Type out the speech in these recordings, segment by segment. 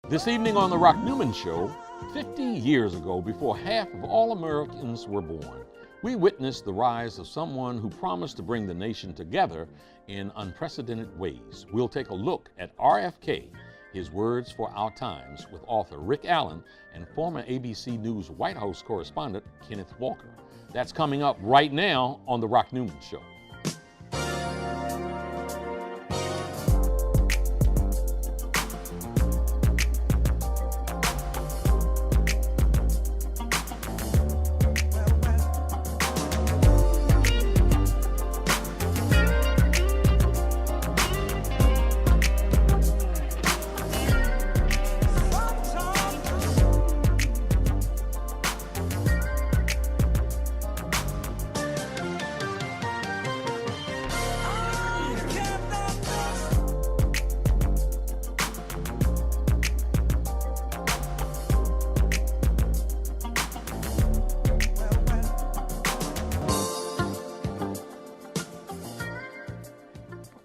This evening on The Rock Newman Show, 50 years ago, before half of all Americans were born, we witnessed the rise of someone who promised to bring the nation together in unprecedented ways. We'll take a look at RFK, his words for our times, with author Rick Allen and former ABC News White House correspondent Kenneth Walker. That's coming up right now on The Rock Newman Show.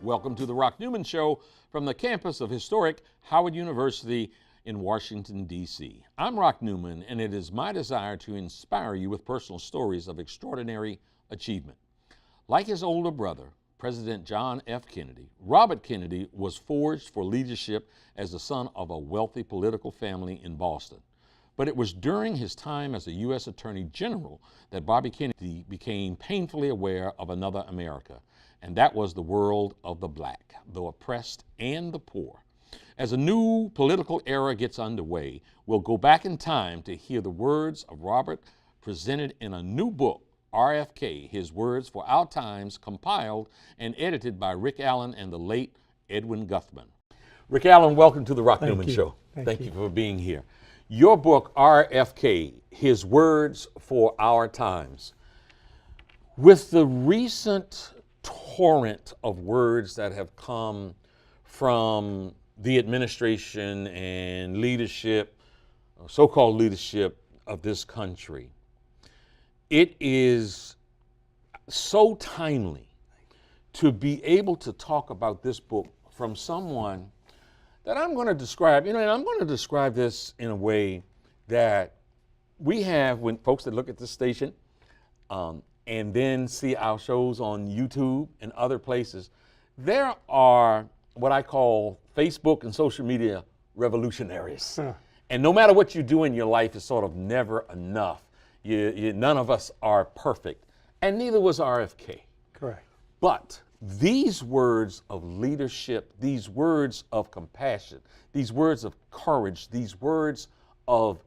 Welcome to The Rock Newman Show from the campus of historic Howard University in Washington, D.C. I'm Rock Newman, and it is my desire to inspire you with personal stories of extraordinary achievement. Like his older brother, President John F. Kennedy, Robert Kennedy was forged for leadership as the son of a wealthy political family in Boston. But it was during his time as a U.S. Attorney General that Bobby Kennedy became painfully aware of another America, and that was the world of the black, the oppressed, and the poor. As a new political era gets underway, we'll go back in time to hear the words of Robert presented in a new book, RFK, His Words for Our Times, compiled and edited by Rick Allen and the late Edwin Guthman. Rick Allen, welcome to the Rock Newman Show. Thank you for being here. Your book, RFK, His Words for Our Times. With the recent torrent of words that have come from the administration and leadership, so-called leadership of this country, it is so timely to be able to talk about this book from someone that I'm going to describe, and I'm going to describe this in a way that we have when folks that look at this station and then see our shows on YouTube and other places. There are what I call Facebook and social media revolutionaries. And no matter what you do in your life, it's sort of never enough. None of us are perfect, and neither was RFK. Correct. But these words of leadership, these words of compassion, these words of courage, these words of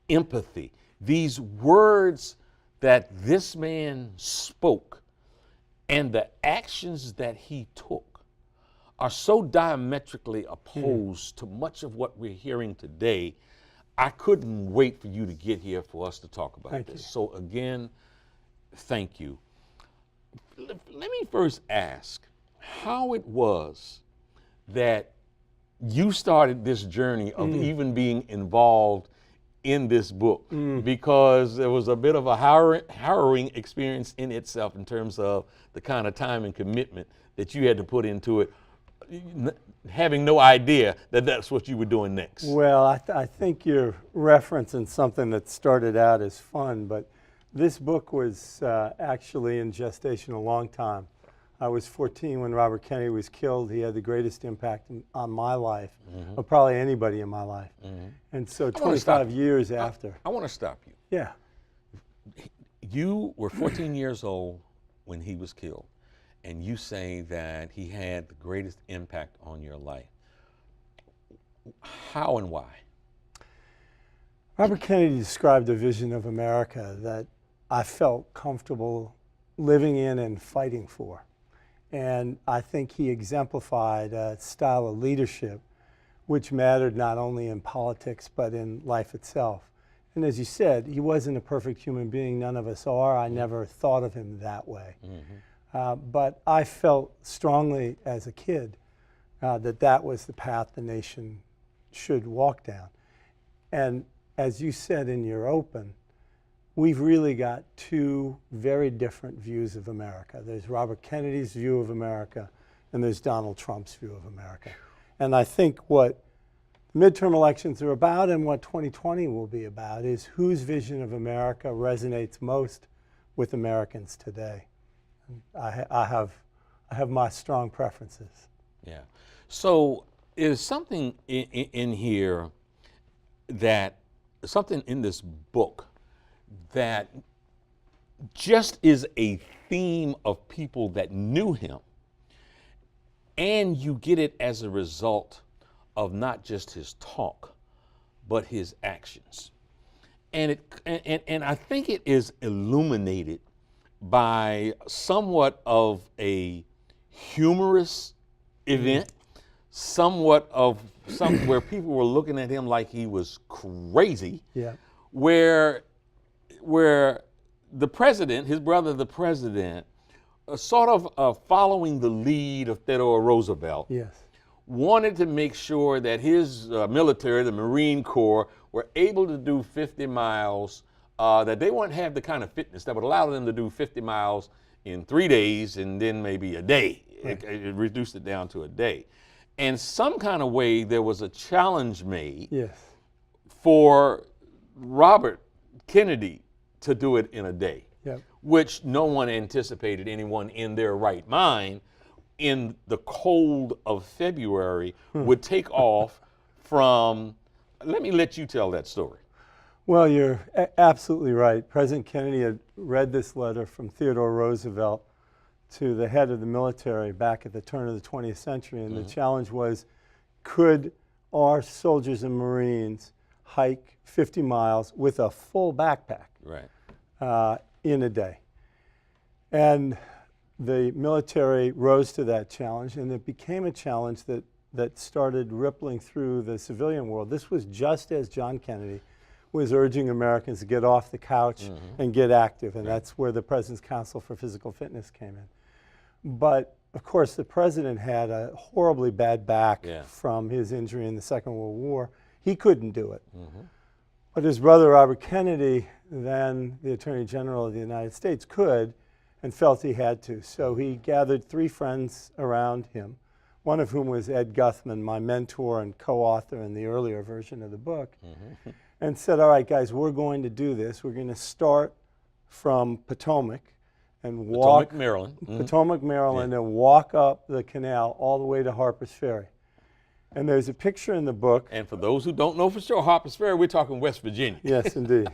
empathy, these words that this man spoke and the actions that he took are so diametrically opposed to much of what we're hearing today. I couldn't wait for you to get here for us to talk about this. So again, thank you. Let me first ask how it was that you started this journey of even being involved in this book, because there was a bit of a harrowing experience in itself in terms of the kind of time and commitment that you had to put into it, having no idea that that's what you were doing next. Well, I think you're referencing something that started out as fun, but this book was actually in gestation a long time. I was 14 when Robert Kennedy was killed. He had the greatest impact on my life, of probably anybody in my life. And so 25 years after. I want to stop you. Yeah. You were 14 years old when he was killed, and you say that he had the greatest impact on your life. How and why? Robert Kennedy described a vision of America that I felt comfortable living in and fighting for. And I think he exemplified a style of leadership which mattered not only in politics but in life itself. And as you said, he wasn't a perfect human being. None of us are. I never thought of him that way. But I felt strongly as a kid that that was the path the nation should walk down. And as you said in your open, we've really got two very different views of America. There's Robert Kennedy's view of America, and there's Donald Trump's view of America. And I think what midterm elections are about and what 2020 will be about is whose vision of America resonates most with Americans today. And I have my strong preferences. Yeah. So is something in here that, something in this book that just is a theme of people that knew him, and you get it as a result of not just his talk, but his actions. And I think it is illuminated by somewhat of a humorous event, somewhat of where people were looking at him like he was crazy, Yeah. where the president, his brother, the president, sort of following the lead of Theodore Roosevelt, Yes. wanted to make sure that his military, the Marine Corps, were able to do 50 miles, that they wouldn't have the kind of fitness that would allow them to do 50 miles in 3 days and then maybe a day. Right. It reduced it down to a day. And some kind of way there was a challenge made Yes. for Robert Kennedy to do it in a day, Yep. which no one anticipated anyone in their right mind in the cold of February would take off from. Let me let you tell that story. Well, you're absolutely right. President Kennedy had read this letter from Theodore Roosevelt to the head of the military back at the turn of the 20th century, and the challenge was, could our soldiers and Marines hike 50 miles with a full backpack in a day? And the military rose to that challenge, and it became a challenge that started rippling through the civilian world. This was just as John Kennedy was urging Americans to get off the couch and get active, and that's where the President's Council for Physical Fitness came in. But of course, the president had a horribly bad back from his injury in the Second World War. He couldn't do it. But his brother Robert Kennedy, then the Attorney General of the United States, could and felt he had to. So he gathered 3 friends around him, one of whom was Ed Guthman, my mentor and co-author in the earlier version of the book, and said, all right, guys, we're going to do this. We're going to start from Potomac and walk Potomac, Maryland, and walk up the canal all the way to Harper's Ferry. And there's a picture in the book. And for those who don't know for sure, Harper's Ferry, we're talking West Virginia. Yes, indeed.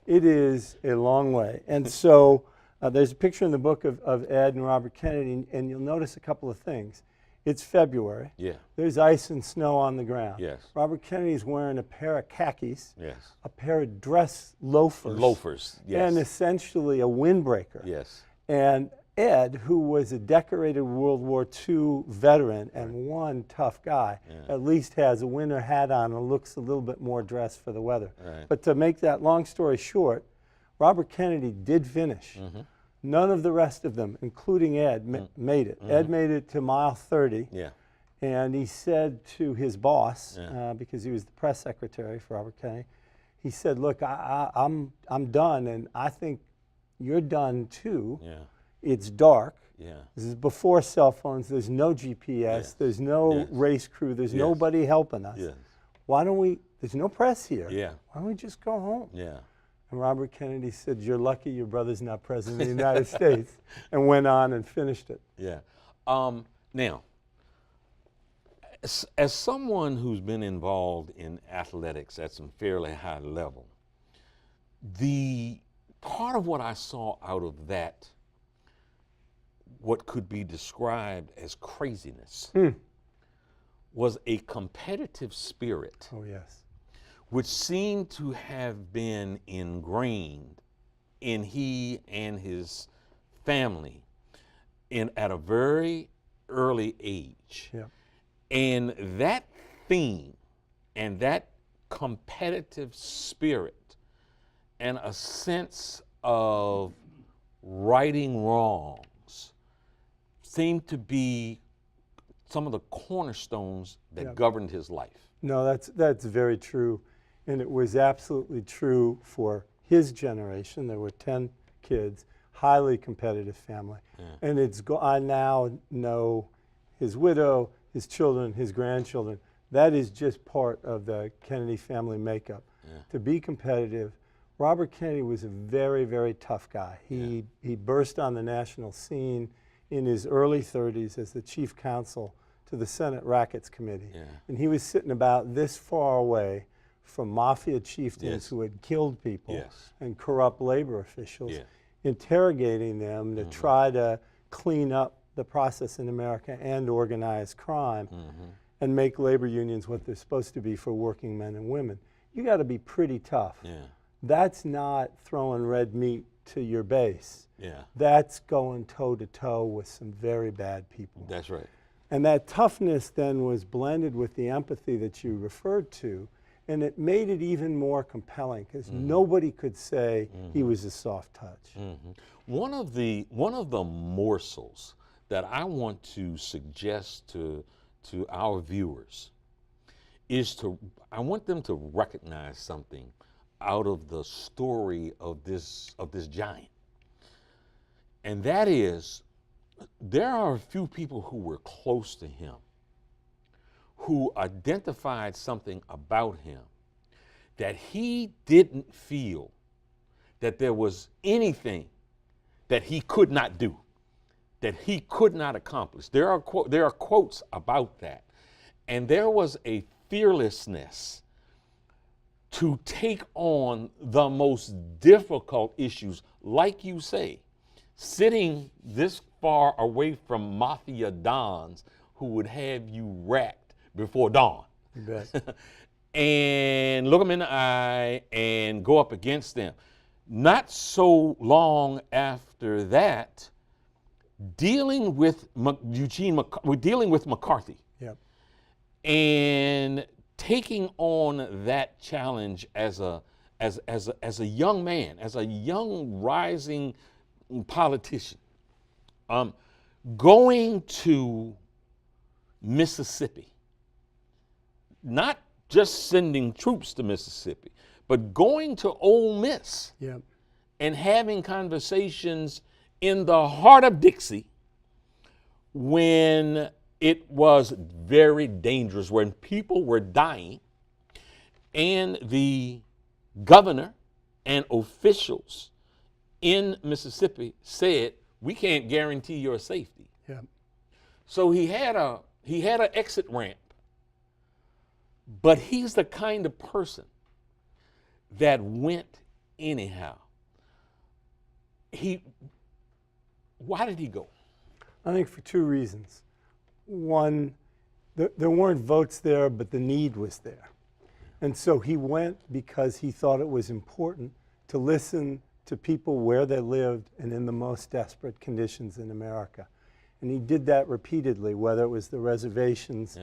It is a long way. And so there's a picture in the book of Ed and Robert Kennedy, and you'll notice a couple of things. It's February. Yeah. There's ice and snow on the ground. Yes. Robert Kennedy's wearing a pair of khakis. Yes. A pair of dress loafers. Loafers, yes. And essentially a windbreaker. Yes. And Ed, who was a decorated World War II veteran and one tough guy, at least has a winter hat on and looks a little bit more dressed for the weather. Right. But to make that long story short, Robert Kennedy did finish. None of the rest of them, including Ed, made it. Ed made it to mile 30. Yeah. And he said to his boss, because he was the press secretary for Robert Kennedy, he said, look, I'm done, and I think you're done too. Yeah. It's dark. Yeah. This is before cell phones. There's no GPS. There's no race crew. There's nobody helping us. Why don't we, there's no press here. Why don't we just go home? And Robert Kennedy said, you're lucky your brother's not president of the United States, and went on and finished it. Now, as someone who's been involved in athletics at some fairly high level, the part of what I saw out of that, what could be described as craziness, was a competitive spirit. Oh, yes. Which seemed to have been ingrained in he and his family at a very early age. And that theme and that competitive spirit and a sense of righting wrongs seemed to be some of the cornerstones that governed his life. No, that's very true. And it was absolutely true for his generation. There were 10 kids, highly competitive family. And I now know his widow, his children, his grandchildren. That is just part of the Kennedy family makeup. Yeah. To be competitive, Robert Kennedy was a very, very tough guy. He burst on the national scene in his early 30s as the chief counsel to the Senate Rackets Committee. Yeah. And he was sitting about this far away from mafia chieftains Yes. who had killed people Yes. and corrupt labor officials, Yeah. interrogating them to try to clean up the process in America and organized crime and make labor unions what they're supposed to be for working men and women. You got to be pretty tough. Yeah. That's not throwing red meat to your base. Yeah. That's going toe to toe with some very bad people. That's right. And that toughness then was blended with the empathy that you referred to, and it made it even more compelling because nobody could say he was a soft touch. One of the morsels that I want to suggest to our viewers is I want them to recognize something out of the story of this giant. And that is, there are a few people who were close to him who identified something about him that he didn't feel that there was anything that he could not do, that he could not accomplish. There are quotes about that. And there was a fearlessness to take on the most difficult issues, like you say, sitting this far away from mafia dons who would have you racked before dawn. You bet. And look them in the eye and go up against them. Not so long after that, dealing with McCarthy. Yep. And taking on that challenge as a young man, as a young rising politician, going to Mississippi, not just sending troops to Mississippi, but going to Ole Miss Yep. and having conversations in the heart of Dixie when it was very dangerous, when people were dying, and the governor and officials in Mississippi said, "We can't guarantee your safety." Yep. So he had an exit ramp, but he's the kind of person that went anyhow. Why did he go? I think for two reasons. One, there weren't votes there, but the need was there. And so he went because he thought it was important to listen to people where they lived and in the most desperate conditions in America. And he did that repeatedly, whether it was the reservations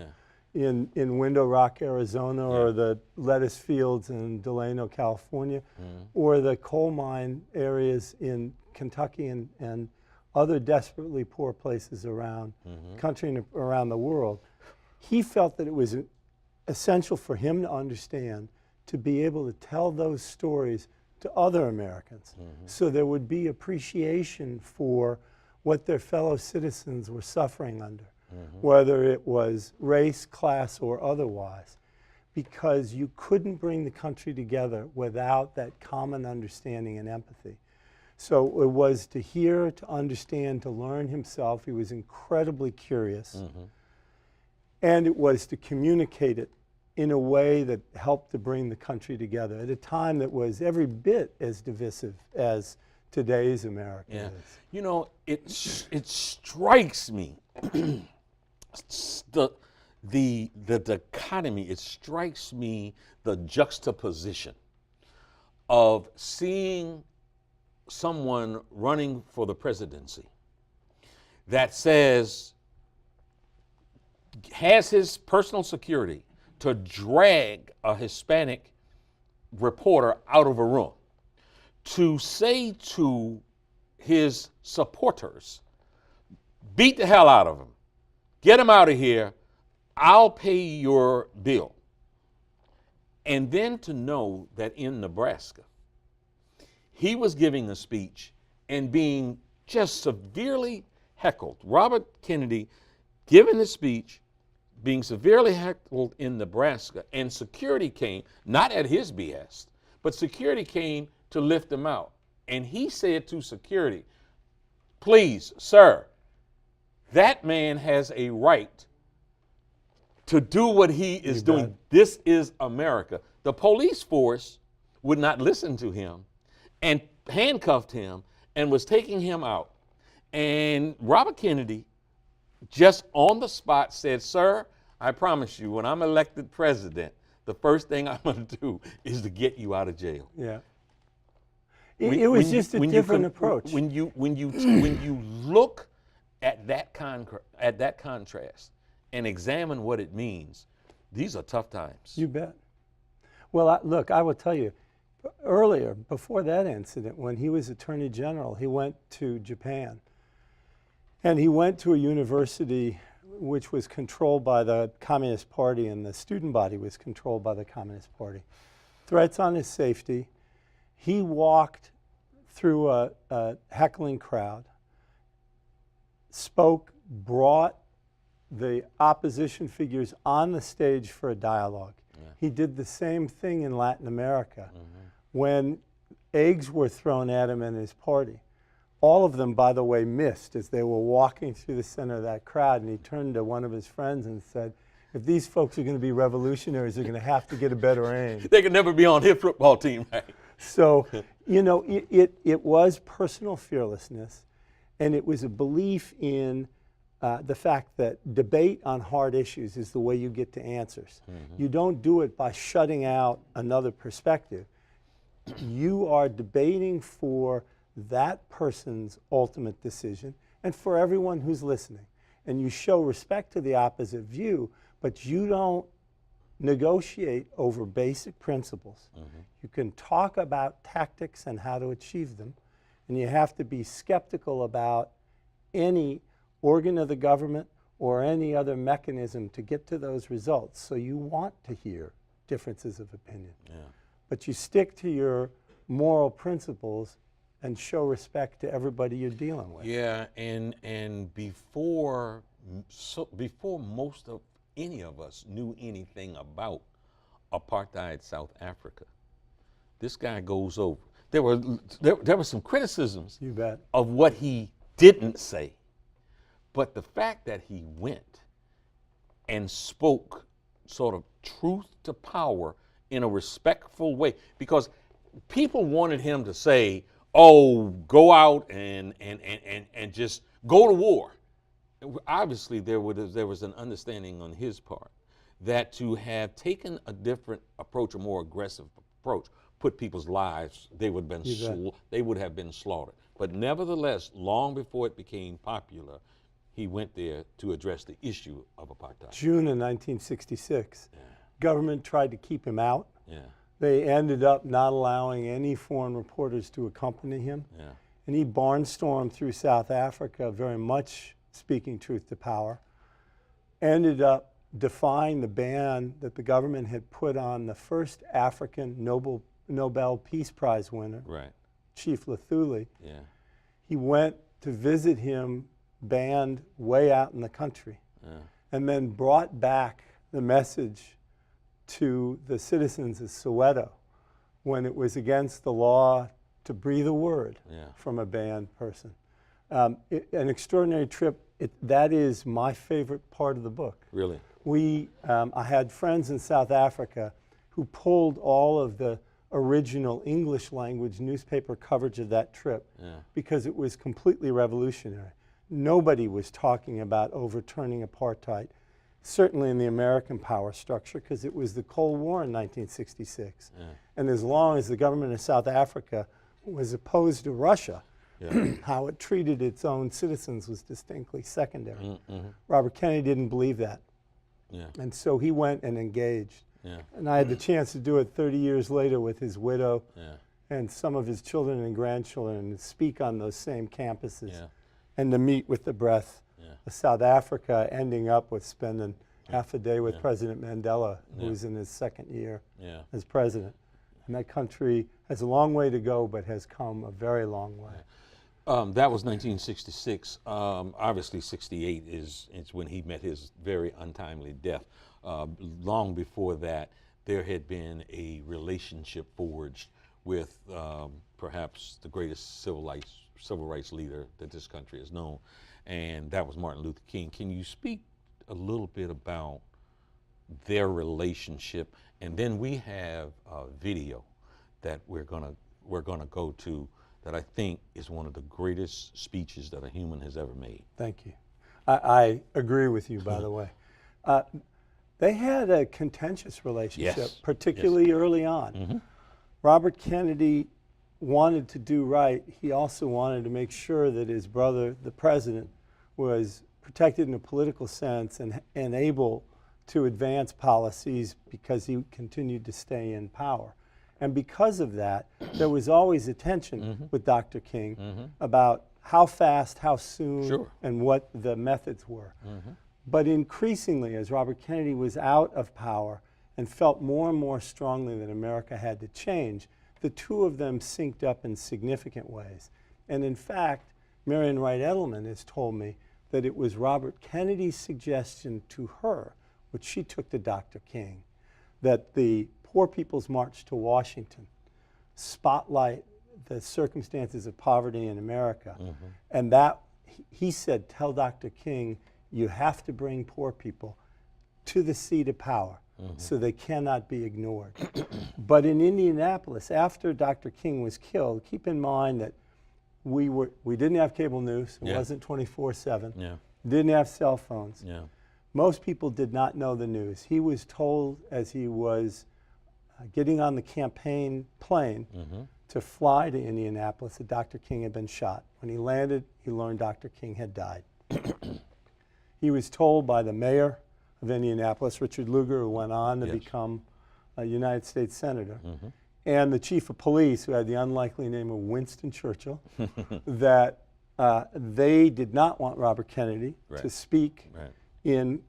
in Window Rock, Arizona, or the lettuce fields in Delano, California, or the coal mine areas in Kentucky and other desperately poor places around the country and around the world. He felt that it was essential for him to understand, to be able to tell those stories to other Americans, so there would be appreciation for what their fellow citizens were suffering under, whether it was race, class, or otherwise, because you couldn't bring the country together without that common understanding and empathy. So it was to hear, to understand, to learn himself. He was incredibly curious. And it was to communicate it in a way that helped to bring the country together at a time that was every bit as divisive as today's America is. You know, it strikes me, the dichotomy, it strikes me the juxtaposition of seeing someone running for the presidency that has his personal security to drag a Hispanic reporter out of a room, to say to his supporters, beat the hell out of him, get him out of here, I'll pay your bill. And then to know that in Nebraska, he was giving a speech and being just severely heckled. Robert Kennedy giving the speech, being severely heckled in Nebraska, and security came, not at his behest, but security came to lift him out. And he said to security, please, sir, that man has a right to do what he is doing. This is America. The police force would not listen to him and handcuffed him and was taking him out. And Robert Kennedy just on the spot said, sir, I promise you, when I'm elected president, the first thing I'm going to do is to get you out of jail. Yeah. It was just a different approach. When you look at that contrast and examine what it means, these are tough times. You bet. Well, look, I will tell you, earlier, before that incident, when he was Attorney General, he went to Japan. And he went to a university which was controlled by the Communist Party, and the student body was controlled by the Communist Party. Threats on his safety. He walked through a heckling crowd, spoke, brought the opposition figures on the stage for a dialogue. Yeah. He did the same thing in Latin America. When eggs were thrown at him and his party. All of them, by the way, missed as they were walking through the center of that crowd, and he turned to one of his friends and said, if these folks are going to be revolutionaries, they're going to have to get a better aim. They could never be on his football team, right? So, you know, it was personal fearlessness, and it was a belief in the fact that debate on hard issues is the way you get to answers. You don't do it by shutting out another perspective. You are debating for that person's ultimate decision and for everyone who's listening. And you show respect to the opposite view, but you don't negotiate over basic principles. You can talk about tactics and how to achieve them, and you have to be skeptical about any organ of the government or any other mechanism to get to those results. So you want to hear differences of opinion. But you stick to your moral principles and show respect to everybody you're dealing with. Yeah, and before most of any of us knew anything about apartheid South Africa, this guy goes over. There were some criticisms You bet. of what he didn't say, but the fact that he went and spoke sort of truth to power in a respectful way, because people wanted him to say, oh, go out and just go to war. Obviously, there was an understanding on his part that to have taken a different approach, a more aggressive approach, put people's lives, they would have been slaughtered. But nevertheless, long before it became popular, he went there to address the issue of apartheid. June of 1966. Government tried to keep him out. Yeah. They ended up not allowing any foreign reporters to accompany him. Yeah. And he barnstormed through South Africa, very much speaking truth to power. Ended up defying the ban that the government had put on the first African Nobel Peace Prize winner, Right. Chief Luthuli. Yeah. He went to visit him, banned way out in the country, and then brought back the message to the citizens of Soweto when it was against the law to breathe a word from a banned person. An extraordinary trip. That is my favorite part of the book. Really? I had friends in South Africa who pulled all of the original English language newspaper coverage of that trip because it was completely revolutionary. Nobody was talking about overturning apartheid, certainly in the American power structure, because it was the Cold War in 1966. And as long as the government of South Africa was opposed to Russia, how it treated its own citizens was distinctly secondary. Robert Kennedy didn't believe that. And so he went and engaged. And I had the chance to do it 30 years later with his widow and some of his children and grandchildren, and speak on those same campuses and to meet with the breath of South Africa, ending up with spending half a day with President Mandela, who was in his second year as president. And that country has a long way to go, but has come a very long way. That was 1966. Obviously, 68 is when he met his very untimely death. Long before that, there had been a relationship forged with perhaps the greatest civil rights leader that this country has known, and that was Martin Luther King. Can you speak a little bit about their relationship? And then we have a video that we're gonna go to that I think is one of the greatest speeches that a human has ever made. Thank you. I agree with you, by the way. They had a contentious relationship, Yes. particularly early on. Mm-hmm. Robert Kennedy wanted to do right. He also wanted to make sure that his brother, the president, was protected in a political sense and able to advance policies because he continued to stay in power. And because of that, there was always a tension with Dr. King about how fast, how soon, and what the methods were. But increasingly, as Robert Kennedy was out of power and felt more and more strongly that America had to change, the two of them synced up in significant ways. And in fact, Marian Wright Edelman has told me that it was Robert Kennedy's suggestion to her, which she took to Dr. King, that the Poor People's March to Washington spotlight the circumstances of poverty in America. And that, he said, tell Dr. King, you have to bring poor people to the seat of power so they cannot be ignored. But in Indianapolis, after Dr. King was killed, keep in mind that we didn't have cable news. It wasn't 24/7. Didn't have cell phones. Most people did not know the news. He was told as he was getting on the campaign plane to fly to Indianapolis that Dr. King had been shot. When he landed, he learned Dr. King had died. He was told by the mayor of Indianapolis, Richard Lugar, who went on to become a United States Senator, and the chief of police, who had the unlikely name of Winston Churchill, that they did not want Robert Kennedy to speak in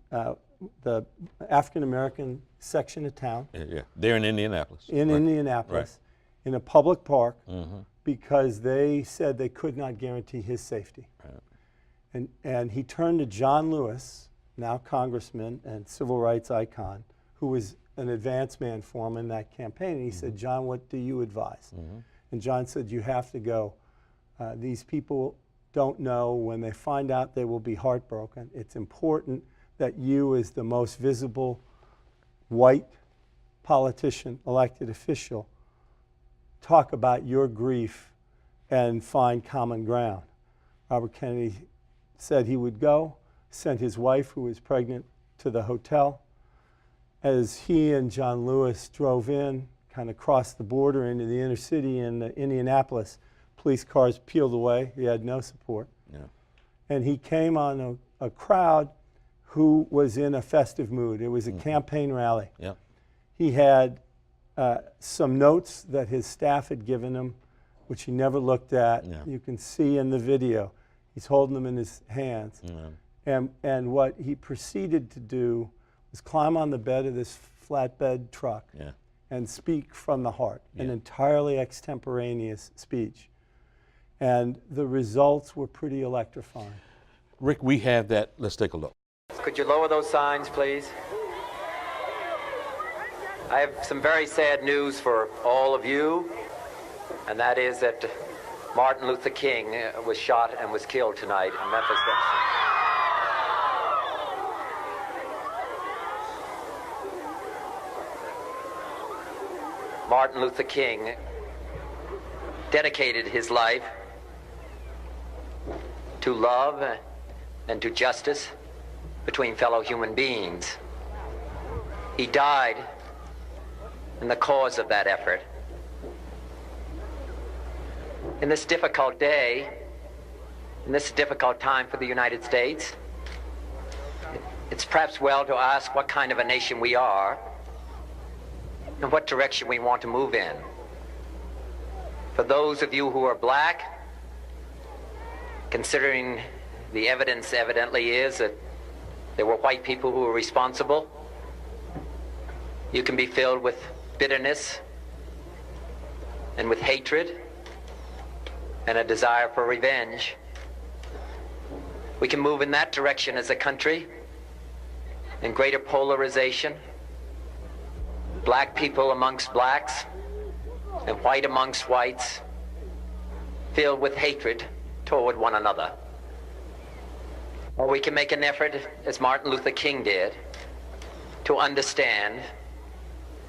the African-American section of town. They're in Indianapolis. In Indianapolis, in a public park, because they said they could not guarantee his safety. And he turned to John Lewis, now congressman and civil rights icon, who was an advance man for him in that campaign. And he said, John, what do you advise? And John said, you have to go. These people don't know. When they find out, they will be heartbroken. It's important that you, as the most visible white politician, elected official, talk about your grief and find common ground. Robert Kennedy said he would go, sent his wife, who was pregnant, to the hotel. As he and John Lewis drove in, kind of crossed the border into the inner city in Indianapolis, police cars peeled away. He had no support. And he came on a crowd who was in a festive mood. It was a campaign rally. He had some notes that his staff had given him, which he never looked at. You can see in the video. He's holding them in his hands. And what he proceeded to do was climb on the bed of this flatbed truck and speak from the heart, an entirely extemporaneous speech. And the results were pretty electrifying. Rick, we have that. Let's take a look. Could you lower those signs, please? I have some very sad news for all of you, and that is that Martin Luther King was shot and was killed tonight in Memphis. Martin Luther King dedicated his life to love and to justice between fellow human beings. He died in the cause of that effort. In this difficult day, in this difficult time for the United States, it's perhaps well to ask what kind of a nation we are and what direction we want to move in. For those of you who are black, considering the evidence evidently is that there were white people who were responsible, you can be filled with bitterness and with hatred. and a desire for revenge. We can move in that direction as a country, in greater polarization, black people amongst blacks and white amongst whites, filled with hatred toward one another. Or we can make an effort, as Martin Luther King did, to understand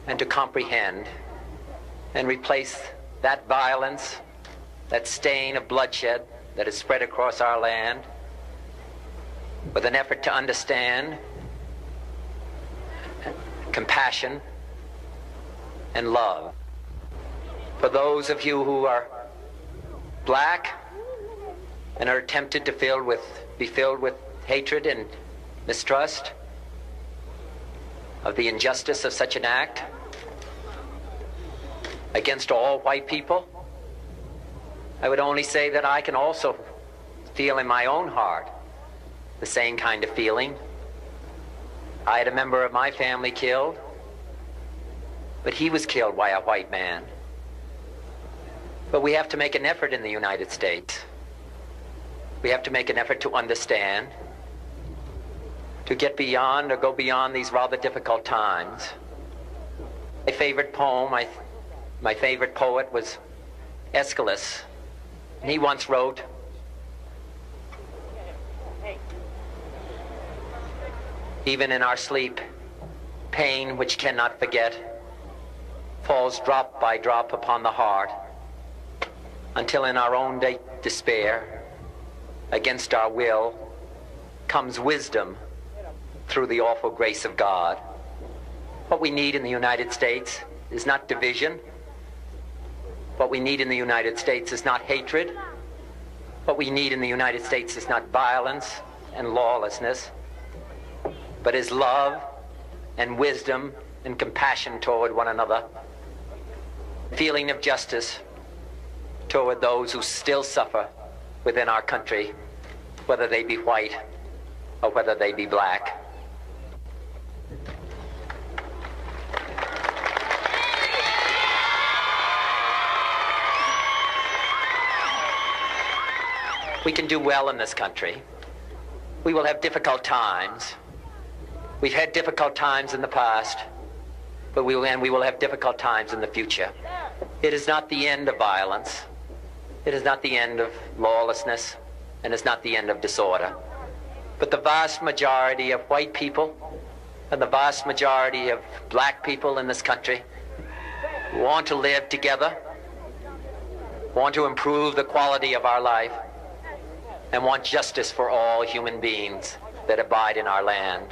and to comprehend and replace that violence, that stain of bloodshed that is spread across our land, with an effort to understand, compassion, and love. For those of you who are black and are tempted to be filled with hatred and mistrust of the injustice of such an act against all white people, I would only say that I can also feel in my own heart the same kind of feeling. I had a member of my family killed, but he was killed by a white man. But we have to make an effort in the United States. We have to make an effort to understand, to get beyond or go beyond these rather difficult times. My favorite poem, my favorite poet was Aeschylus, and he once wrote, "Even in our sleep, pain which cannot forget falls drop by drop upon the heart, until in our own despair, against our will, comes wisdom through the awful grace of God." What we need in the United States is not division. What we need in the United States is not hatred. What we need in the United States is not violence and lawlessness, but is love and wisdom and compassion toward one another, feeling of justice toward those who still suffer within our country, whether they be white or whether they be black. We can do well in this country. We will have difficult times. We've had difficult times in the past, but we will have difficult times in the future. It is not the end of violence. It is not the end of lawlessness, and it's not the end of disorder. But the vast majority of white people and the vast majority of black people in this country want to live together, want to improve the quality of our life, and want justice for all human beings that abide in our land.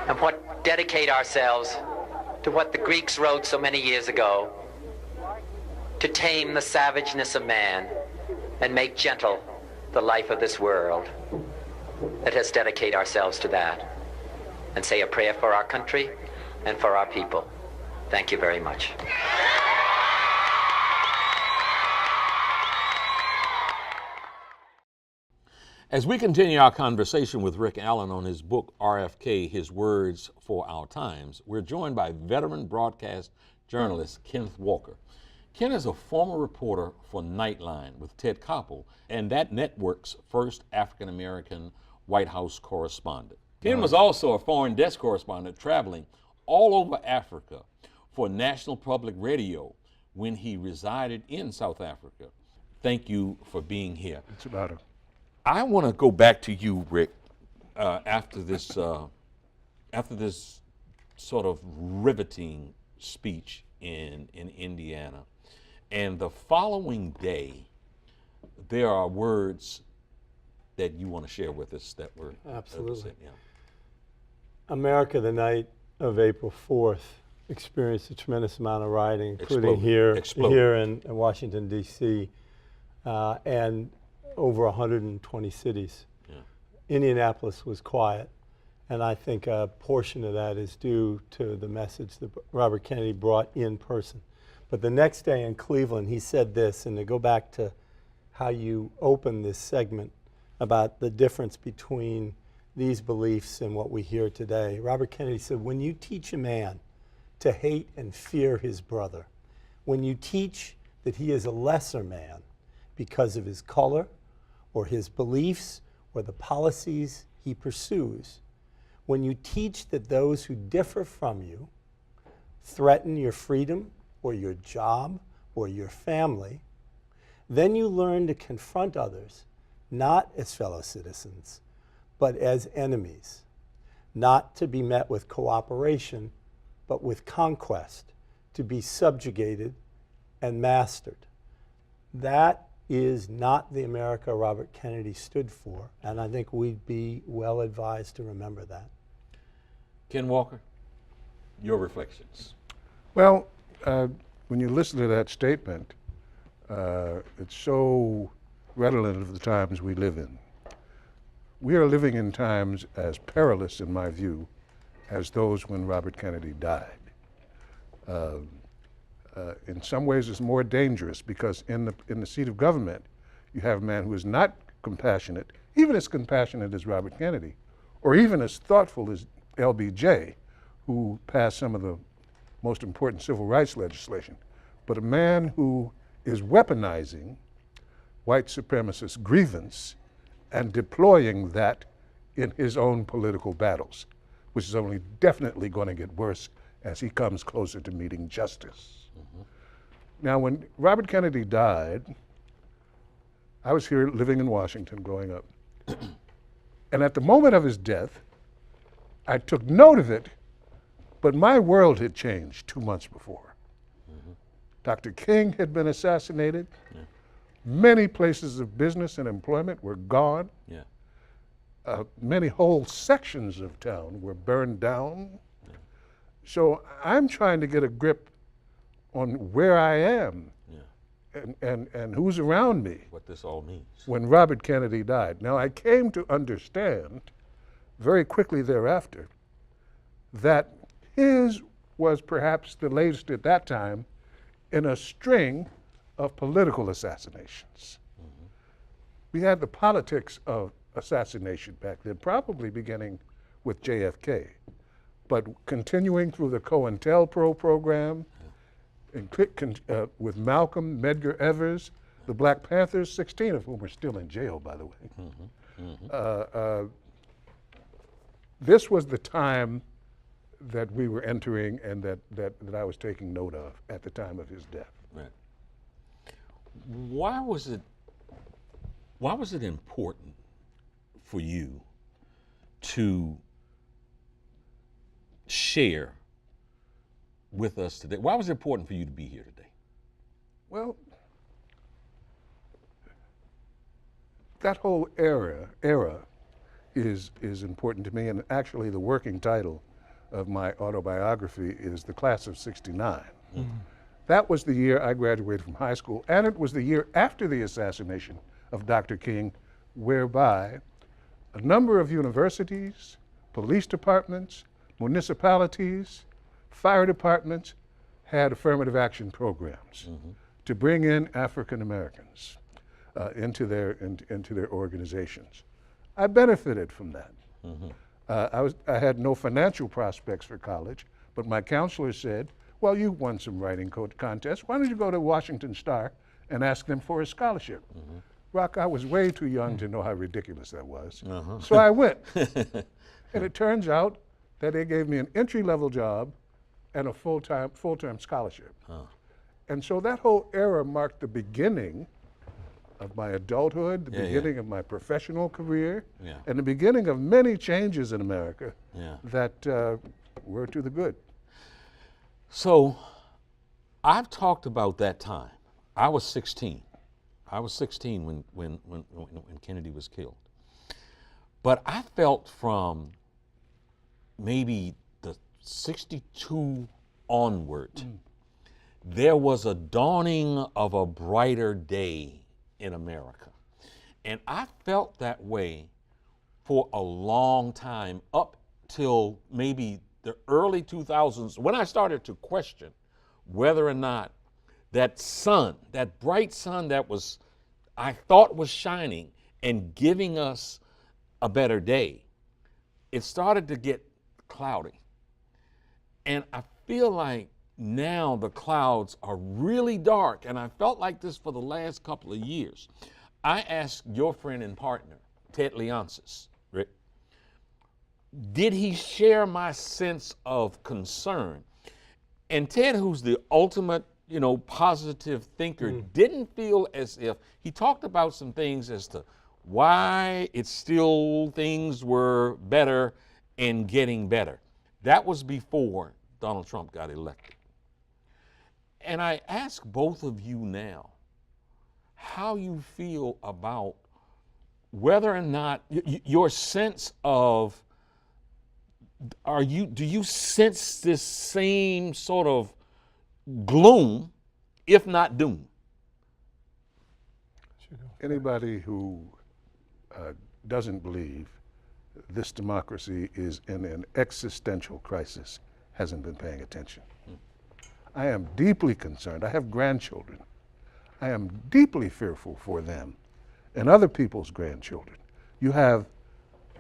And dedicate ourselves to what the Greeks wrote so many years ago, to tame the savageness of man and make gentle the life of this world. Let us dedicate ourselves to that and say a prayer for our country and for our people. Thank you very much. As we continue our conversation with Rick Allen on his book, RFK, His Words for Our Times, we're joined by veteran broadcast journalist Kenneth Walker. Ken is a former reporter for Nightline with Ted Koppel and that network's first African-American White House correspondent. Ken was also a foreign desk correspondent traveling all over Africa for National Public Radio when he resided in South Africa. Thank you for being here. It's about it. I want to go back to you, Rick, after this sort of riveting speech in Indiana. And the following day, there are words that you want to share with us that were Absolutely. Yeah. America, the night of April 4th, experienced a tremendous amount of rioting, including here in Washington, D.C., and over 120 cities. Yeah. Indianapolis was quiet, and I think a portion of that is due to the message that Robert Kennedy brought in person. But the next day in Cleveland, he said this, and to go back to how you opened this segment about the difference between these beliefs and what we hear today. Robert Kennedy said, when you teach a man to hate and fear his brother, when you teach that he is a lesser man because of his color or his beliefs or the policies he pursues, when you teach that those who differ from you threaten your freedom or your job or your family, then you learn to confront others not as fellow citizens, but as enemies, not to be met with cooperation, but with conquest, to be subjugated and mastered. That is not the America Robert Kennedy stood for, and I think we'd be well advised to remember that. Ken Walker, your reflections. Well, when you listen to that statement, it's so redolent of the times we live in. We are living in times as perilous, in my view, as those when Robert Kennedy died. In some ways, it's more dangerous because in the seat of government, you have a man who is not compassionate, even as compassionate as Robert Kennedy, or even as thoughtful as LBJ, who passed some of the most important civil rights legislation, but a man who is weaponizing white supremacist grievance and deploying that in his own political battles, which is only definitely going to get worse as he comes closer to meeting justice. Mm-hmm. Now, when Robert Kennedy died, I was here living in Washington growing up. And at the moment of his death, I took note of it, but my world had changed 2 months before. Mm-hmm. Dr. King had been assassinated. Yeah. Many places of business and employment were gone. Yeah. Many whole sections of town were burned down. Yeah. So I'm trying to get a grip on where I am, yeah, and who's around me. What this all means. When Robert Kennedy died. Now, I came to understand very quickly thereafter that his was perhaps the latest at that time in a string of political assassinations. Mm-hmm. We had the politics of assassination back then, probably beginning with JFK, but continuing through the COINTELPRO program, and with Malcolm, Medgar Evers, the Black Panthers, 16 of whom are still in jail, by the way. Mm-hmm. Mm-hmm. This was the time that we were entering and that I was taking note of at the time of his death. Right. Why was it important for you to share with us today? Why was it important for you to be here today? Well, that whole era is important to me, and actually the working title of my autobiography is The Class of '69. Mm-hmm. That was the year I graduated from high school, and it was the year after the assassination of Dr. King, whereby a number of universities, police departments, municipalities, fire departments had affirmative action programs, mm-hmm, to bring in African Americans into their organizations. I benefited from that. Mm-hmm. I had no financial prospects for college, but my counselor said, well, you won some writing contests. Why don't you go to Washington Star and ask them for a scholarship? Mm-hmm. Rock, I was way too young to know how ridiculous that was. Uh-huh. So I went. And it turns out that they gave me an entry-level job and a full-term scholarship. Huh. And so that whole era marked the beginning of my adulthood, the beginning of my professional career, and the beginning of many changes in America that were to the good. So I've talked about that time. I was 16. I was 16 when Kennedy was killed. But I felt from maybe the 62 onward, there was a dawning of a brighter day in America. And I felt that way for a long time, up till maybe the early 2000s, when I started to question whether or not that sun, that bright sun that I thought was shining and giving us a better day, it started to get cloudy. And I feel like now the clouds are really dark, and I felt like this for the last couple of years. I asked your friend and partner, Ted Leonsis, Rick, did he share my sense of concern? And Ted, who's the ultimate, positive thinker, didn't feel as if, he talked about some things as to why it's still things were better and getting better. That was before Donald Trump got elected. And I ask both of you now how you feel about whether or not your sense of, do you sense this same sort of gloom, if not doom? Anybody who doesn't believe this democracy is in an existential crisis hasn't been paying attention. I am deeply concerned. I have grandchildren. I am deeply fearful for them and other people's grandchildren. You have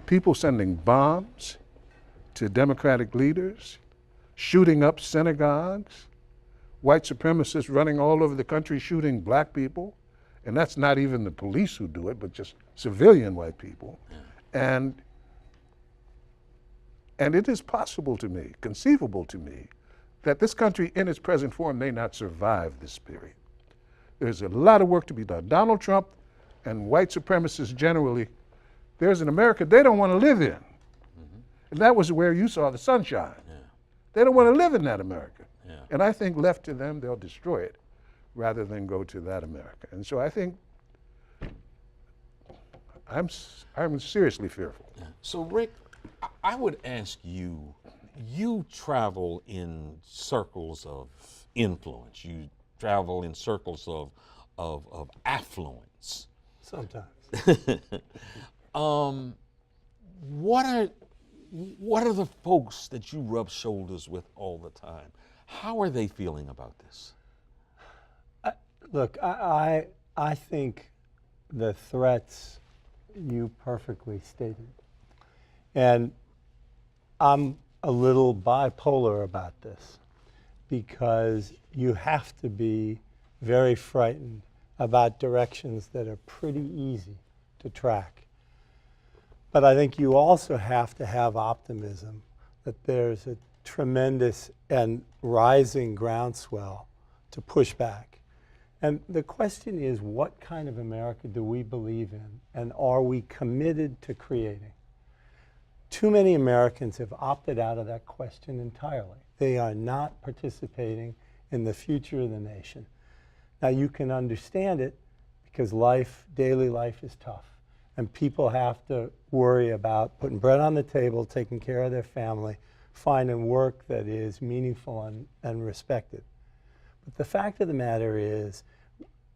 people sending bombs to Democratic leaders, shooting up synagogues, white supremacists running all over the country shooting black people, and that's not even the police who do it, but just civilian white people. And it is possible to me, conceivable to me, that this country in its present form may not survive this period. There's a lot of work to be done. Donald Trump and white supremacists generally, there's an America they don't want to live in. And that was where you saw the sunshine. They don't want to live in that America. And I think left to them, they'll destroy it rather than go to that America. And so I think I'm seriously fearful. So Rick, I would ask you, you travel in circles of influence. You travel in circles of affluence. Sometimes. What are the folks that you rub shoulders with all the time? How are they feeling about this? Look, I think the threats you perfectly stated. And I'm a little bipolar about this because you have to be very frightened about directions that are pretty easy to track. But I think you also have to have optimism that there's a tremendous and rising groundswell to push back. And the question is, what kind of America do we believe in, and are we committed to creating? Too many Americans have opted out of that question entirely. They are not participating in the future of the nation. Now, you can understand it because daily life is tough, and people have to worry about putting bread on the table, taking care of their family, finding work that is meaningful and respected. But the fact of the matter is,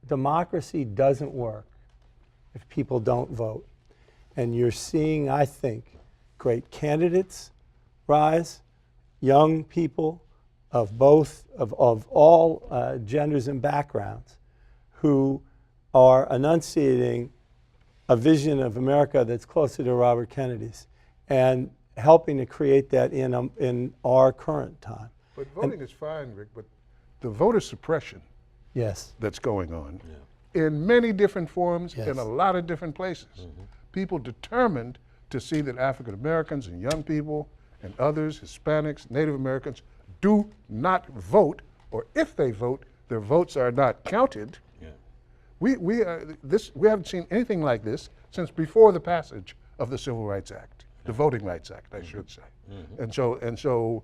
democracy doesn't work if people don't vote. And you're seeing, I think, great candidates rise, young people of all genders and backgrounds who are enunciating a vision of America that's closer to Robert Kennedy's and helping to create that in our current time. But voting is fine, Rick, but the voter suppression that's going on in many different forms, in a lot of different places. People determined to see that African Americans and young people and others, Hispanics, Native Americans, do not vote, or if they vote, their votes are not counted. We haven't seen anything like this since before the passage of the Civil Rights Act, the Voting Rights Act, I should say. And so,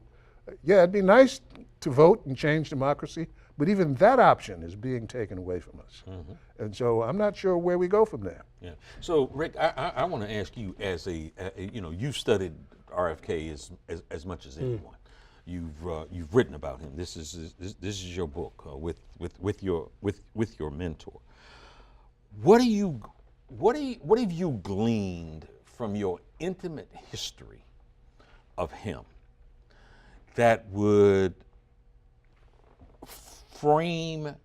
yeah, it'd be nice to vote and change democracy, but even that option is being taken away from us. And so I'm not sure where we go from there. So Rick, I want to ask you, as you've studied RFK as much as anyone. You've written about him. This is your book with your mentor. What have you gleaned from your intimate history of him that would frame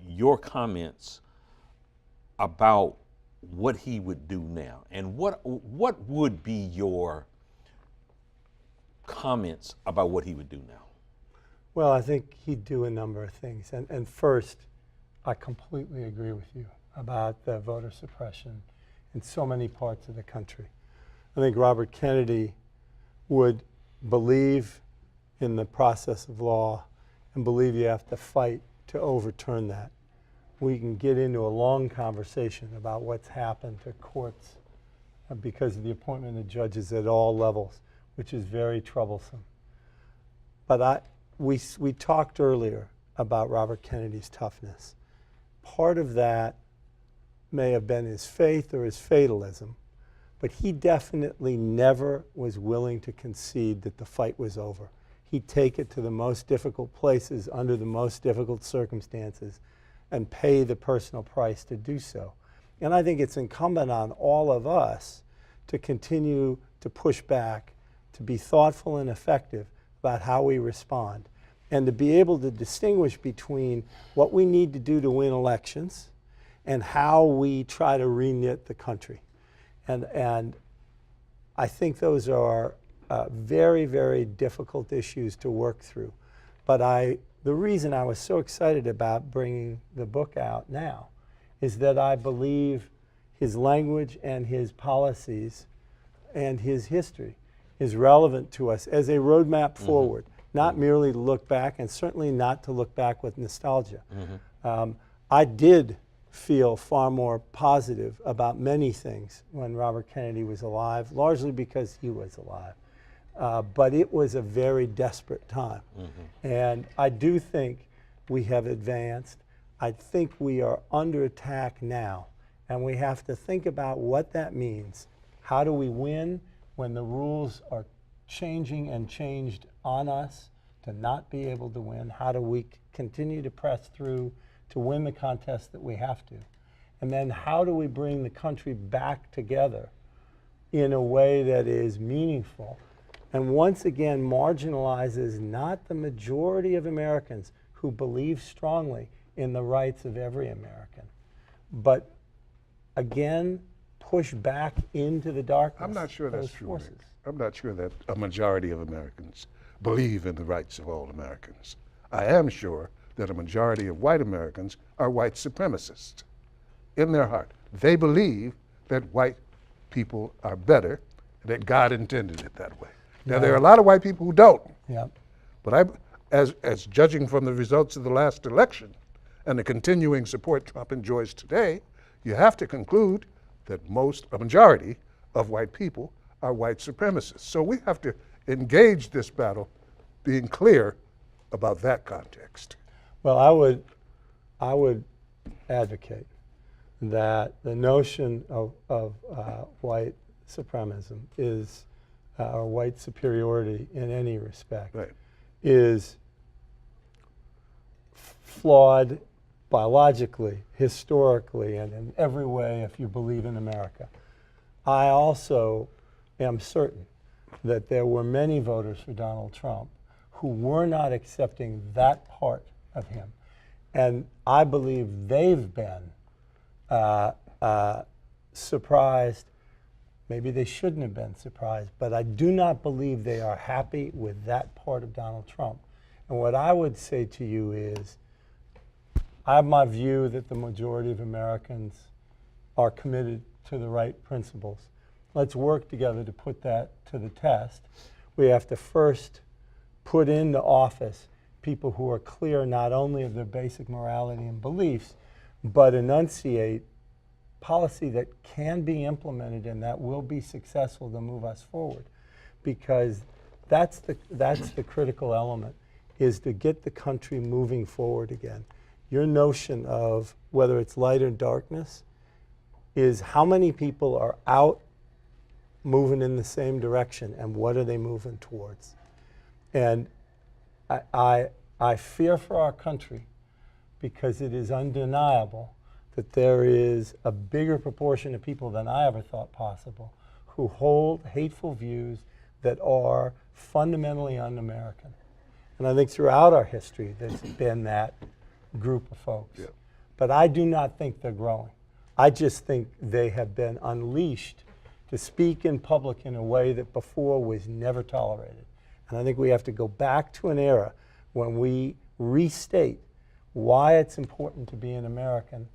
your comments about what he would do now, and what would be your comments about what he would do now? Well, I think he'd do a number of things. And first, I completely agree with you about the voter suppression in so many parts of the country. I think Robert Kennedy would believe in the process of law and believe you have to fight to overturn that. We can get into a long conversation about what's happened to courts because of the appointment of judges at all levels, which is very troublesome. But we talked earlier about Robert Kennedy's toughness. Part of that may have been his faith or his fatalism, but he definitely never was willing to concede that the fight was over. He'd take it to the most difficult places under the most difficult circumstances and pay the personal price to do so. And I think it's incumbent on all of us to continue to push back, to be thoughtful and effective about how we respond, and to be able to distinguish between what we need to do to win elections and how we try to re-knit the country. And I think those are very, very difficult issues to work through. But the reason I was so excited about bringing the book out now is that I believe his language and his policies and his history is relevant to us as a roadmap forward, not merely to look back, and certainly not to look back with nostalgia. I did feel far more positive about many things when Robert Kennedy was alive, largely because he was alive. But it was a very desperate time. And I do think we have advanced. I think we are under attack now. And we have to think about what that means. How do we win when the rules are changing and changed on us to not be able to win? How do we continue to press through to win the contest that we have to? And then how do we bring the country back together in a way that is meaningful and once again marginalizes not the majority of Americans who believe strongly in the rights of every American, but again push back into the darkness? I'm not sure that's those true, forces. Nick. I'm not sure that a majority of Americans believe in the rights of all Americans. I am sure that a majority of white Americans are white supremacists in their heart. They believe that white people are better, that God intended it that way. Now, there are a lot of white people who don't. Yep. But as judging from the results of the last election and the continuing support Trump enjoys today, you have to conclude that a majority of white people are white supremacists. So we have to engage this battle being clear about that context. Well, I would advocate that the notion of white supremacism is, or white superiority in any respect, Right. is flawed biologically, historically, and in every way if you believe in America. I also am certain that there were many voters for Donald Trump who were not accepting that part of him. And I believe they've been surprised. Maybe they shouldn't have been surprised, but I do not believe they are happy with that part of Donald Trump. And what I would say to you is, I have my view that the majority of Americans are committed to the right principles. Let's work together to put that to the test. We have to first put into office people who are clear not only of their basic morality and beliefs, but enunciate policy that can be implemented and that will be successful to move us forward. Because that's the critical element, is to get the country moving forward again. Your notion of whether it's light or darkness is how many people are out moving in the same direction and what are they moving towards. And I fear for our country because it is undeniable that there is a bigger proportion of people than I ever thought possible who hold hateful views that are fundamentally un-American. And I think throughout our history there's been that group of folks. Yep. But I do not think they're growing. I just think they have been unleashed to speak in public in a way that before was never tolerated. And I think we have to go back to an era when we restate why it's important to be an American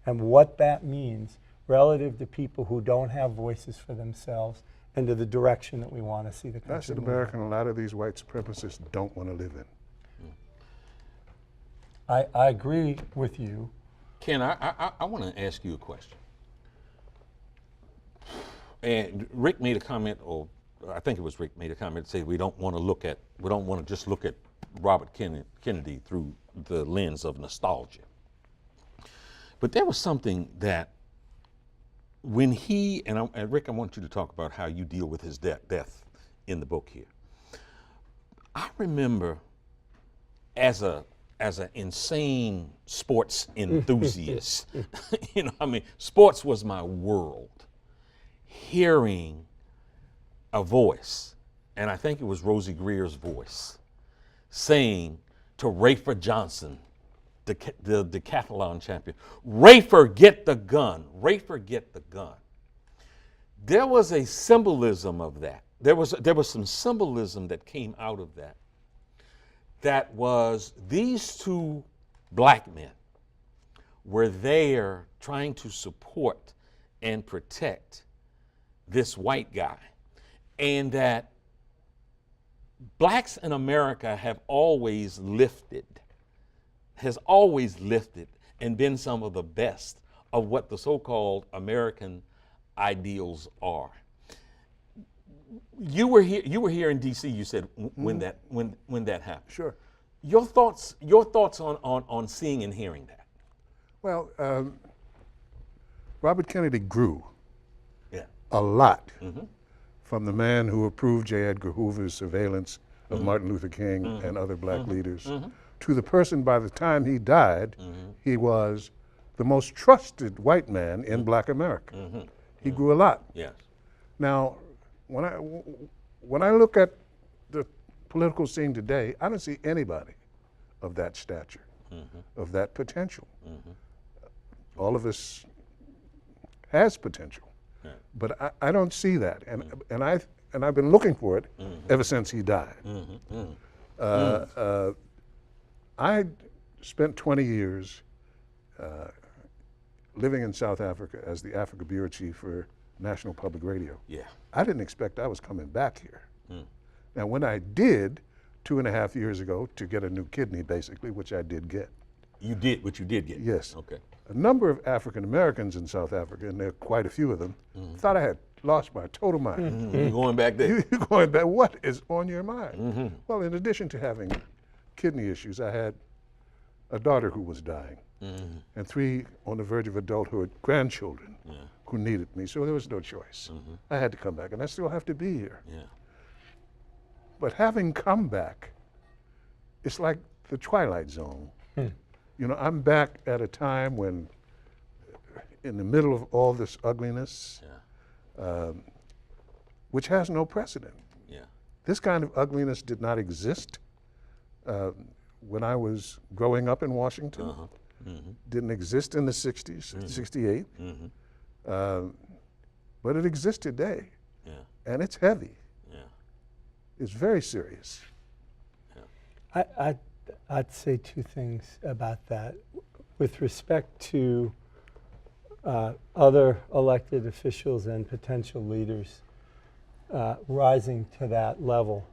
and what that means relative to people who don't have voices for themselves and to the direction that we want to see the country That's an move. American a lot of these white supremacists don't want to live in. I agree with you. Ken, I want to ask you a question. And Rick made a comment, or I think it was Rick made a comment, say we don't want to just look at Robert Kennedy through the lens of nostalgia. But there was something that when he, and Rick, I want you to talk about how you deal with his death in the book here. I remember as an insane sports enthusiast, sports was my world. Hearing a voice, and I think it was Rosie Greer's voice, saying to Rayford Johnson, the decathlon champion, Rayford, get the gun. Rayford, get the gun. There was a symbolism of that. There was some symbolism that came out of that. That was these two black men were there trying to support and protect this white guy, and that blacks in America has always lifted and been some of the best of what the so-called American ideals are. You were here in D.C., you said, when that happened. Sure. Your thoughts on seeing and hearing that. Well, Robert Kennedy grew Yeah. a lot from the man who approved J. Edgar Hoover's surveillance of Martin Luther King and other black leaders to the person by the time he died, he was the most trusted white man in black America. He grew a lot. Yes. Now, when I look at the political scene today, I don't see anybody of that stature, of that potential. All of us has potential, but I don't see that, and I've been looking for it ever since he died. I spent 20 years living in South Africa as the Africa Bureau Chief for National Public Radio. Yeah. I didn't expect I was coming back here. Now, when I did 2.5 years ago to get a new kidney, basically, which I did get. You did what you did get. Yes. Okay. A number of African Americans in South Africa, and there are quite a few of them, thought I had lost my total mind. You're going back there. You're going back, what is on your mind? Well, in addition to having kidney issues, I had a daughter who was dying, and 3 on the verge of adulthood grandchildren who needed me, so there was no choice. I had to come back, and I still have to be here. Yeah. But having come back, it's like the Twilight Zone. You know, I'm back at a time when, in the middle of all this ugliness, which has no precedent. Yeah. This kind of ugliness did not exist when I was growing up in Washington. Didn't exist in the 60s, 68. But it exists today. Yeah. And it's heavy. Yeah. It's very serious. I'd say 2 things about that. With respect to other elected officials and potential leaders rising to that level,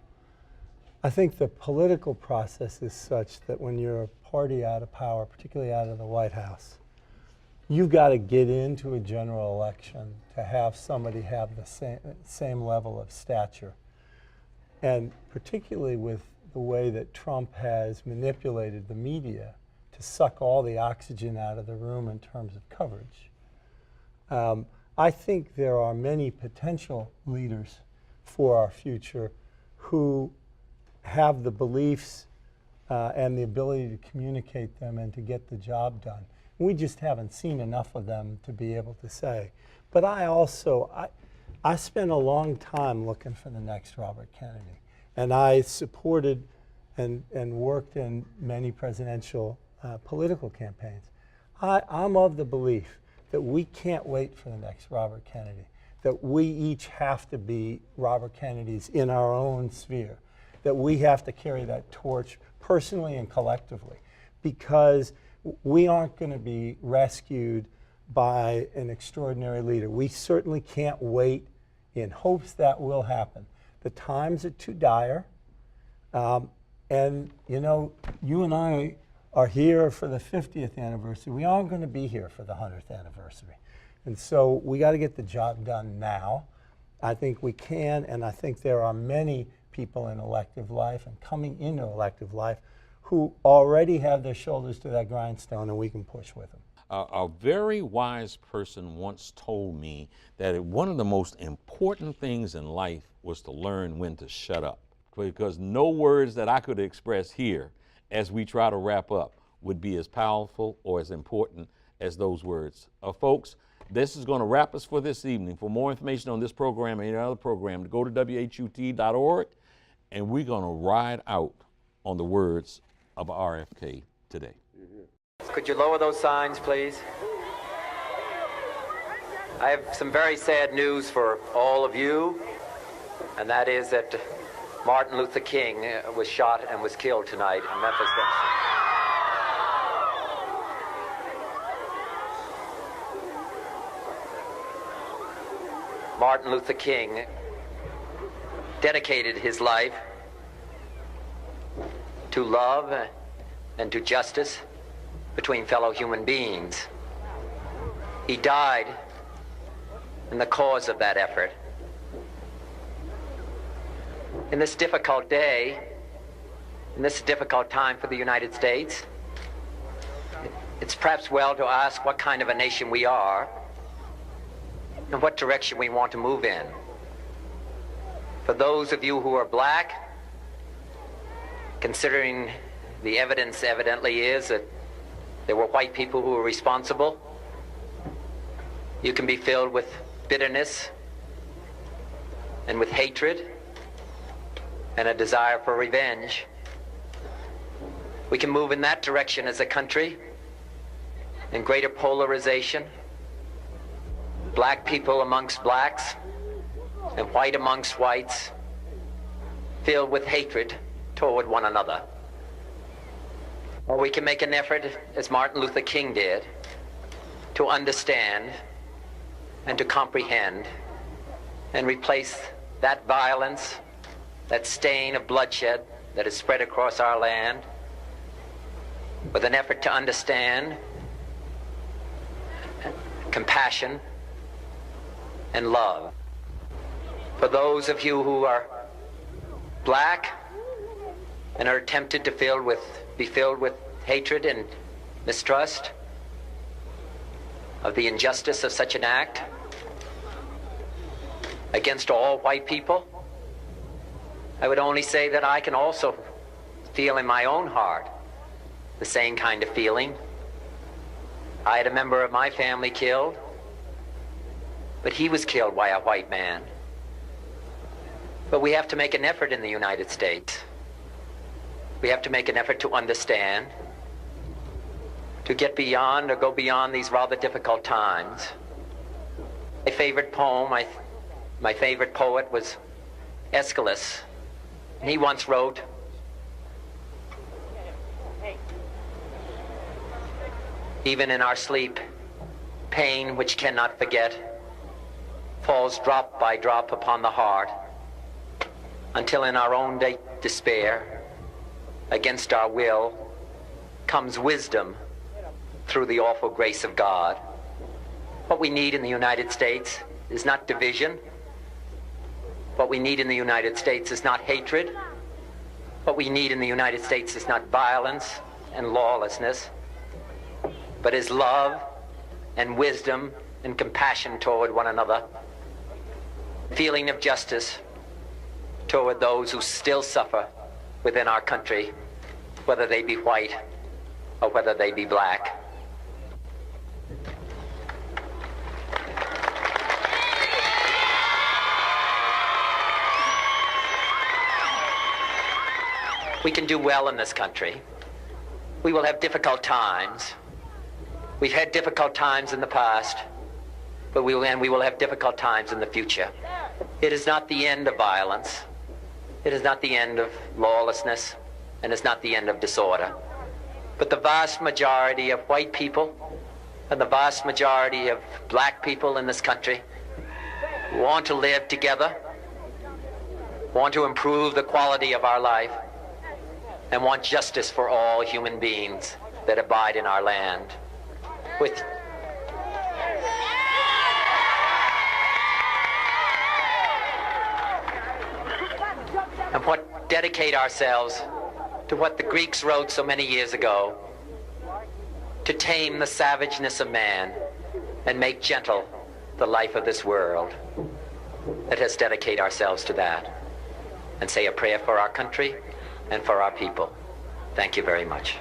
I think the political process is such that when you're a party out of power, particularly out of the White House, you've got to get into a general election to have somebody have the same level of stature. And particularly with the way that Trump has manipulated the media to suck all the oxygen out of the room in terms of coverage. I think there are many potential leaders for our future who have the beliefs and the ability to communicate them and to get the job done. We just haven't seen enough of them to be able to say. But I spent a long time looking for the next Robert Kennedy. And I supported and worked in many presidential political campaigns. I'm of the belief that we can't wait for the next Robert Kennedy, that we each have to be Robert Kennedys in our own sphere. that we have to carry that torch personally and collectively, because we aren't going to be rescued by an extraordinary leader. We certainly can't wait in hopes that will happen. The times are too dire. And you know, you and I are here for the 50th anniversary. We aren't going to be here for the 100th anniversary. And so we got to get the job done now. I think we can, and I think there are many people in elective life and coming into elective life who already have their shoulders to that grindstone, and we can push with them. A very wise person once told me that one of the most important things in life was to learn when to shut up, because no words that I could express here as we try to wrap up would be as powerful or as important as those words. Folks, this is going to wrap us for this evening. For more information on this program and any other program, go to WHUT.org, and we're going to ride out on the words of RFK today. Could you lower those signs, please? I have some very sad news for all of you, and that is that Martin Luther King was shot and was killed tonight in Memphis. Martin Luther King dedicated his life to love and to justice between fellow human beings. He died in the cause of that effort. In this difficult day, in this difficult time for the United States, it's perhaps well to ask what kind of a nation we are and what direction we want to move in. For those of you who are black, considering the evidence evidently is that there were white people who were responsible, you can be filled with bitterness and with hatred and a desire for revenge. We can move in that direction as a country, in greater polarization, black people amongst blacks and white amongst whites, filled with hatred toward one another. Or we can make an effort, as Martin Luther King did, to understand and to comprehend and replace that violence, that stain of bloodshed that is spread across our land, with an effort to understand compassion and love. For those of you who are black and are tempted to be filled with hatred and mistrust of the injustice of such an act against all white people, I would only say that I can also feel in my own heart the same kind of feeling. I had a member of my family killed, but he was killed by a white man. But we have to make an effort in the United States. We have to make an effort to understand, to get beyond or go beyond these rather difficult times. My favorite poem, my favorite poet was Aeschylus. And he once wrote, "Even in our sleep, pain which cannot forget falls drop by drop upon the heart, until in our own despair, against our will, comes wisdom through the awful grace of God." What we need in the United States is not division. What we need in the United States is not hatred. What we need in the United States is not violence and lawlessness, but is love and wisdom and compassion toward one another, feeling of justice toward those who still suffer within our country, whether they be white or whether they be black. We can do well in this country. We will have difficult times. We've had difficult times in the past, and we will have difficult times in the future. It is not the end of violence. It is not the end of lawlessness, and it's not the end of disorder. But the vast majority of white people and the vast majority of black people in this country want to live together, want to improve the quality of our life, and want justice for all human beings that abide in our land. And dedicate ourselves to what the Greeks wrote so many years ago, to tame the savageness of man and make gentle the life of this world. Let us dedicate ourselves to that and say a prayer for our country and for our people. Thank you very much.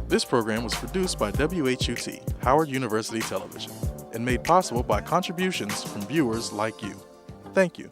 This program was produced by WHUT, Howard University Television, and made possible by contributions from viewers like you. Thank you.